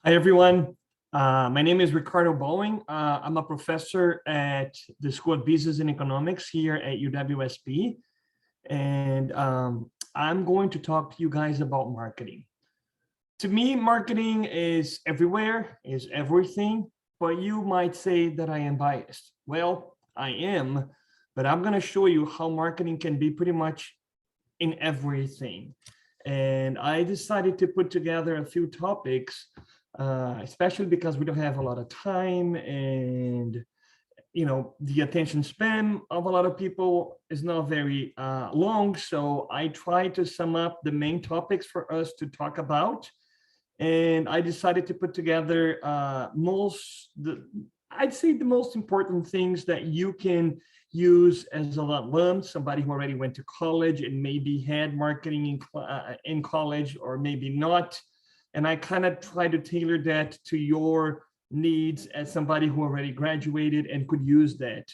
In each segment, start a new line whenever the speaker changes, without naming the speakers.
Hi, everyone. My name is Ricardo Boeing. I'm a professor at the School of Business and Economics here at UWSP. And I'm going to talk to you guys about marketing. To me, marketing is everywhere, is everything, but you might say that I am biased. Well, I am, but I'm going to show you how marketing can be pretty much in everything. And I decided to put together a few topics, especially because we don't have a lot of time, and the attention span of a lot of people is not very long. So I try to sum up the main topics for us to talk about. And I decided to put together I'd say the most important things that you can use as a alum, somebody who already went to college and maybe had marketing in college or maybe not. And I kind of try to tailor that to your needs as somebody who already graduated and could use that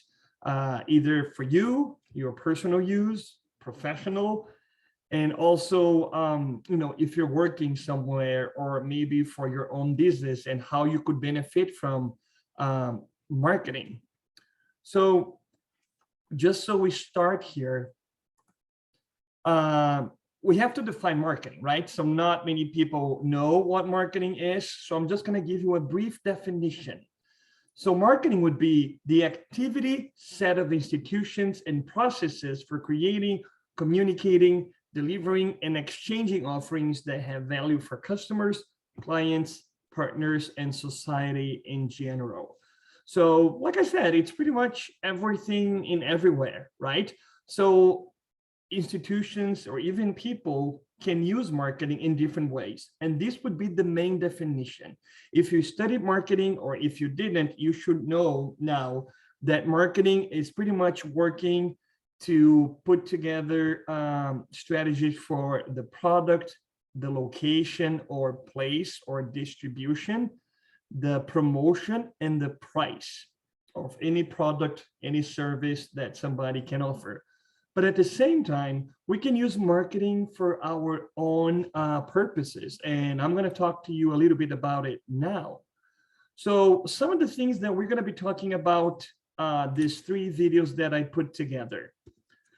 either for you, your personal use, professional, and also, if you're working somewhere or maybe for your own business and how you could benefit from marketing. So just so we start here, we have to define marketing, right? So not many people know what marketing is. So I'm just going to give you a brief definition. So marketing would be the activity set of institutions and processes for creating, communicating, delivering, and exchanging offerings that have value for customers, clients, partners, and society in general. So like I said, it's pretty much everything in everywhere, right? So institutions or even people can use marketing in different ways. And this would be the main definition. If you studied marketing or if you didn't, you should know now that marketing is pretty much working to put together strategies for the product, the location or place or distribution, the promotion, and the price of any product, any service that somebody can offer. But at the same time, we can use marketing for our own purposes. And I'm going to talk to you a little bit about it now. So some of the things that we're going to be talking about these 3 videos that I put together.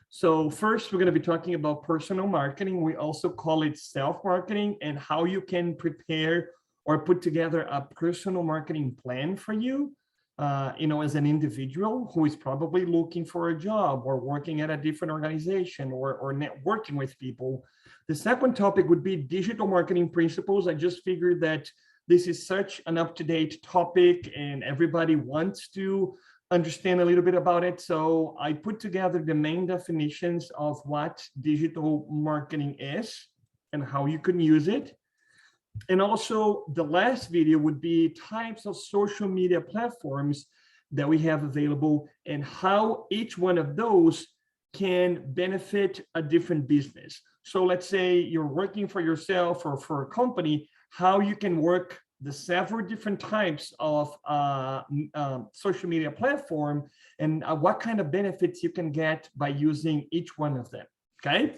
So first, we're going to be talking about personal marketing. We also call it self-marketing, and how you can prepare or put together a personal marketing plan for you, as an individual who is probably looking for a job or working at a different organization or networking with people. The second topic would be digital marketing principles. I just figured that this is such an up-to-date topic and everybody wants to understand a little bit about it. So I put together the main definitions of what digital marketing is and how you can use it. And also the last video would be types of social media platforms that we have available and how each one of those can benefit a different business. So let's say you're working for yourself or for a company, how you can work the several different types of social media platform and what kind of benefits you can get by using each one of them. Okay,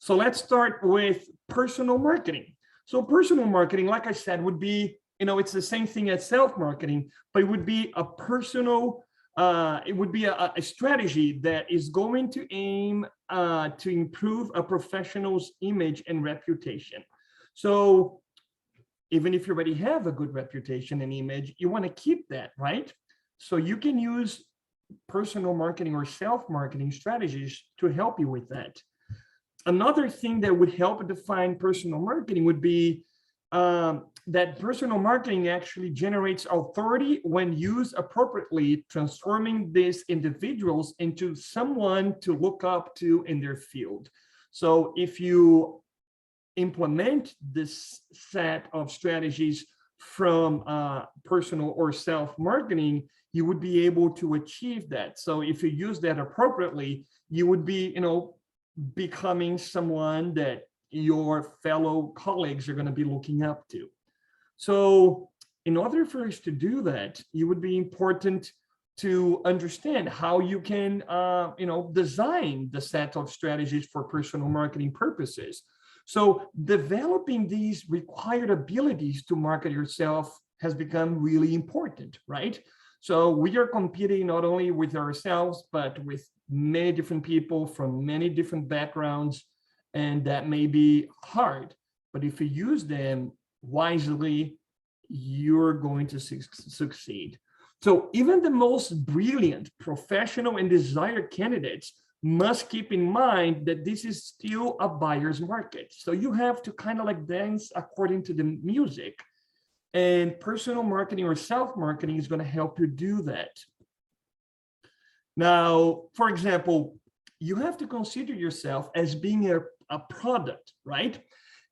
so let's start with personal marketing. So personal marketing, like I said, would be, it's the same thing as self-marketing, but it would be a personal, it would be a strategy that is going to aim to improve a professional's image and reputation. So even if you already have a good reputation and image, you want to keep that, right? So you can use personal marketing or self-marketing strategies to help you with that. Another thing that would help define personal marketing would be that personal marketing actually generates authority when used appropriately, transforming these individuals into someone to look up to in their field. So if you implement this set of strategies from personal or self-marketing, you would be able to achieve that. So if you use that appropriately, you would be, becoming someone that your fellow colleagues are going to be looking up to. So in order for us to do that, it would be important to understand how you can, design the set of strategies for personal marketing purposes. So developing these required abilities to market yourself has become really important, right? So we are competing not only with ourselves, but with many different people from many different backgrounds, and that may be hard. But if you use them wisely, you're going to succeed. So even the most brilliant professional and desired candidates must keep in mind that this is still a buyer's market. So you have to kind of like dance according to the music, and personal marketing or self-marketing is going to help you do that. Now, for example, you have to consider yourself as being a product, right?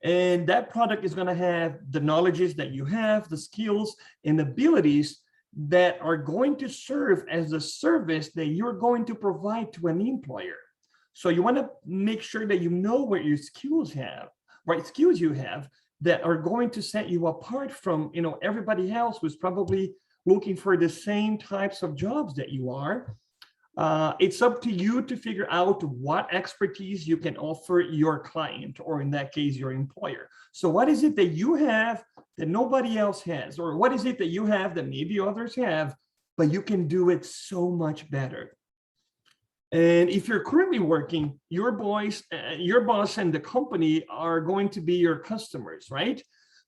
And that product is going to have the knowledges that you have, the skills and abilities that are going to serve as a service that you're going to provide to an employer. So you want to make sure that you know what your skills have, what skills you have that are going to set you apart from, you know, everybody else who's probably looking for the same types of jobs that you are. It's up to you to figure out what expertise you can offer your client, or in that case, your employer. So what is it that you have that nobody else has? Or what is it that you have that maybe others have, but you can do it so much better? And if you're currently working, your boss and the company are going to be your customers, right?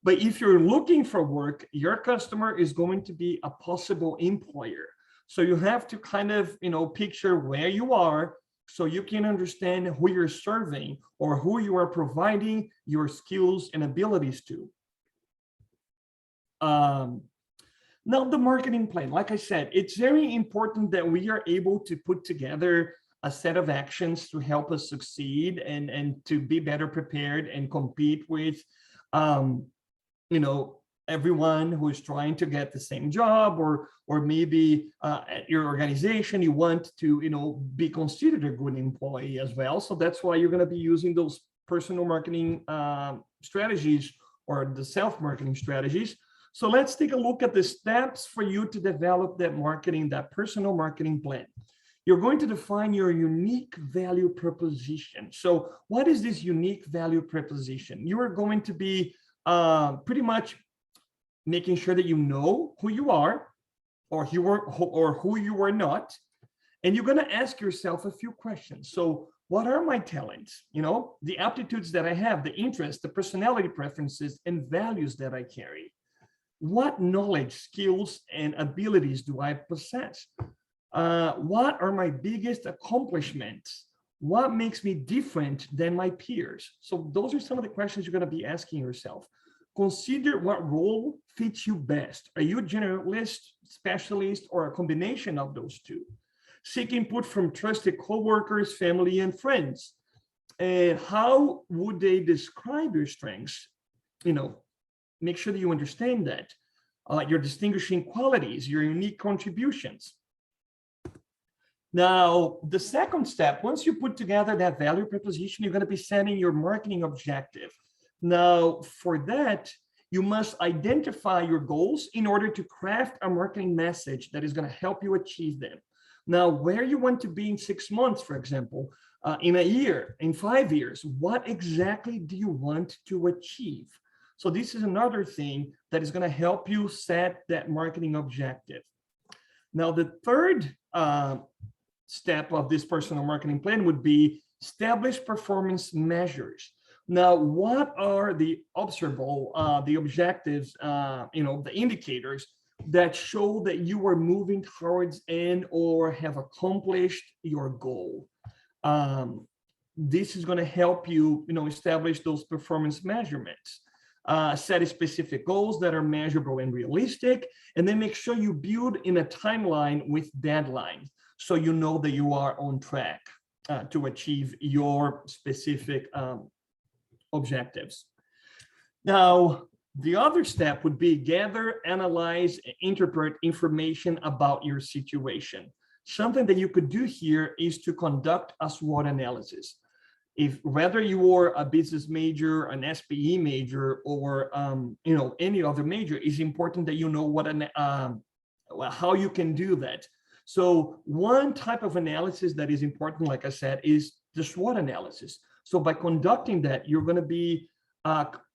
But if you're looking for work, your customer is going to be a possible employer. So you have to kind of, you know, picture where you are so you can understand who you're serving or who you are providing your skills and abilities to. Now, the marketing plan, like I said, it's very important that we are able to put together a set of actions to help us succeed and to be better prepared and compete with, you know, everyone who is trying to get the same job, or maybe at your organization, you want to, you know, be considered a good employee as well. So that's why you're going to be using those personal marketing strategies, or the self-marketing strategies. So let's take a look at the steps for you to develop that marketing, that personal marketing plan. You're going to define your unique value proposition. So what is this unique value proposition? You are going to be pretty much making sure that you know who you are, or who you are not. And you're going to ask yourself a few questions. So what are my talents? You know, the aptitudes that I have, the interests, the personality preferences and values that I carry. What knowledge, skills, and abilities do I possess? What are my biggest accomplishments? What makes me different than my peers? So those are some of the questions you're going to be asking yourself. Consider what role fits you best. Are you a generalist, specialist, or a combination of those two? Seek input from trusted coworkers, family, and friends. And how would they describe your strengths? You know, make sure that you understand that. Your distinguishing qualities, your unique contributions. Now, the second step, once you put together that value proposition, you're going to be setting your marketing objective. Now, for that, you must identify your goals in order to craft a marketing message that is going to help you achieve them. Now, where you want to be in 6 months, for example, in a year, in 5 years, what exactly do you want to achieve? So this is another thing that is going to help you set that marketing objective. Now, the third step of this personal marketing plan would be establish performance measures. Now, what are the observable, the objectives, you know, the indicators that show that you are moving towards and or have accomplished your goal? This is going to help you, you know, establish those performance measurements. Set specific goals that are measurable and realistic, and then make sure you build in a timeline with deadlines, so you know that you are on track to achieve your specific objectives. Now, the other step would be gather, analyze, and interpret information about your situation. Something that you could do here is to conduct a SWOT analysis. If whether you are a business major, an SPE major, or you know, any other major, it's important that you know what how you can do that. So one type of analysis that is important, like I said, is the SWOT analysis. So by conducting that, you're going to be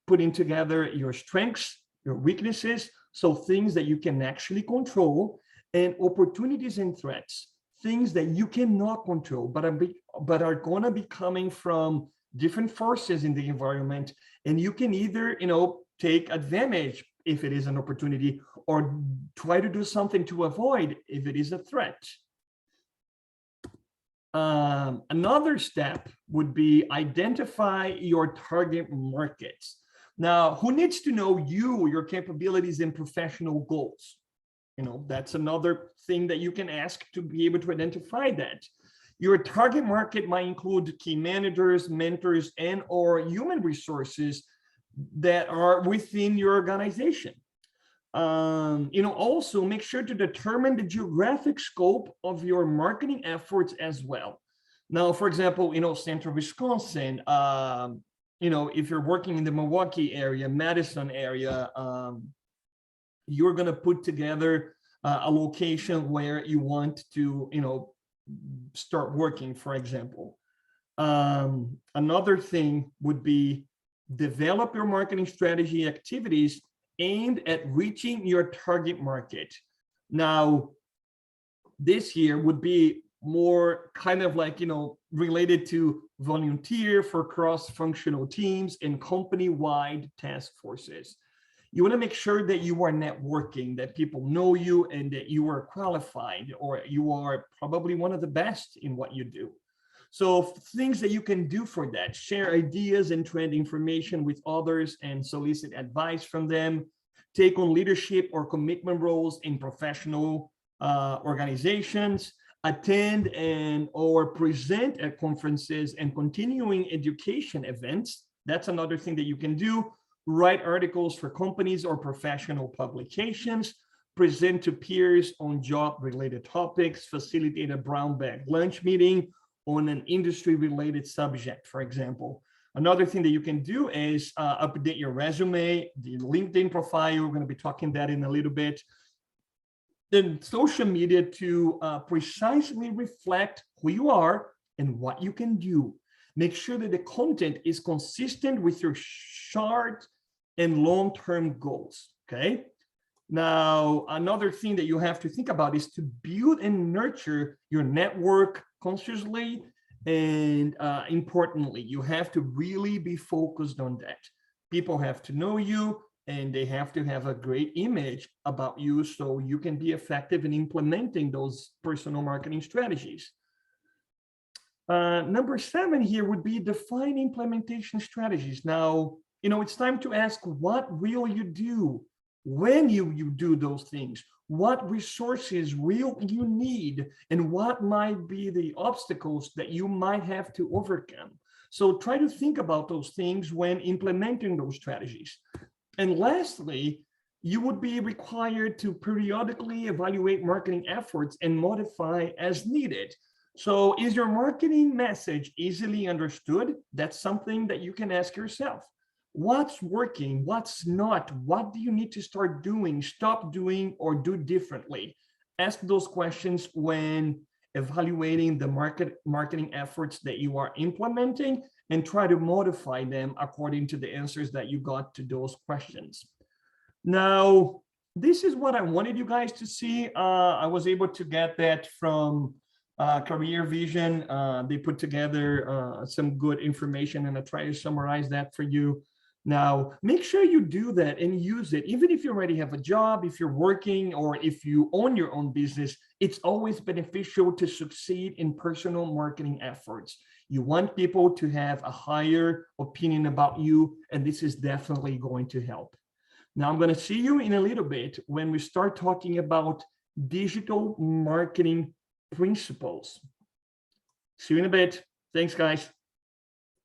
putting together your strengths, your weaknesses, so things that you can actually control, and opportunities and threats, things that you cannot control, but are going to be coming from different forces in the environment, and you can either, take advantage if it is an opportunity, or try to do something to avoid if it is a threat. Another step would be identify your target markets. Now, who needs to know you, your capabilities, and professional goals? That's another thing that you can ask to be able to identify that. Your target market might include key managers, mentors, and or human resources that are within your organization. Also make sure to determine the geographic scope of your marketing efforts as well. Now, for example, Central Wisconsin, if you're working in the Milwaukee area, Madison area, you're going to put together a location where you want to, start working, for example. Another thing would be develop your marketing strategy activities aimed at reaching your target market. Now, this here would be more kind of like, related to volunteer for cross-functional teams and company-wide task forces. You want to make sure that you are networking, that people know you, and that you are qualified, or you are probably one of the best in what you do. So things that you can do for that: share ideas and trend information with others and solicit advice from them, take on leadership or commitment roles in professional organizations, attend and or present at conferences and continuing education events. That's another thing that you can do. Write articles for companies or professional publications, present to peers on job-related topics, facilitate a brown bag lunch meeting on an industry-related subject, for example. Another thing that you can do is update your resume, the LinkedIn profile. We're going to be talking that in a little bit. Then social media to precisely reflect who you are and what you can do. Make sure that the content is consistent with your short and long-term goals, okay? Now, another thing that you have to think about is to build and nurture your network consciously, and importantly, you have to really be focused on that. People have to know you, and they have to have a great image about you so you can be effective in implementing those personal marketing strategies. Number 7 here would be define implementation strategies. Now, it's time to ask, what will you do when you do those things? What resources will you need, and what might be the obstacles that you might have to overcome? So try to think about those things when implementing those strategies. And lastly, you would be required to periodically evaluate marketing efforts and modify as needed. So is your marketing message easily understood? That's something that you can ask yourself. What's working? What's not? What do you need to start doing, stop doing, or do differently? Ask those questions when evaluating the marketing efforts that you are implementing, and try to modify them according to the answers that you got to those questions. Now, this is what I wanted you guys to see. I was able to get that from Career Vision. They put together some good information, and I try to summarize that for you. Now, make sure you do that and use it. Even if you already have a job, if you're working, or if you own your own business, it's always beneficial to succeed in personal marketing efforts. You want people to have a higher opinion about you, and this is definitely going to help. Now, I'm going to see you in a little bit when we start talking about digital marketing principles. See you in a bit. Thanks, guys.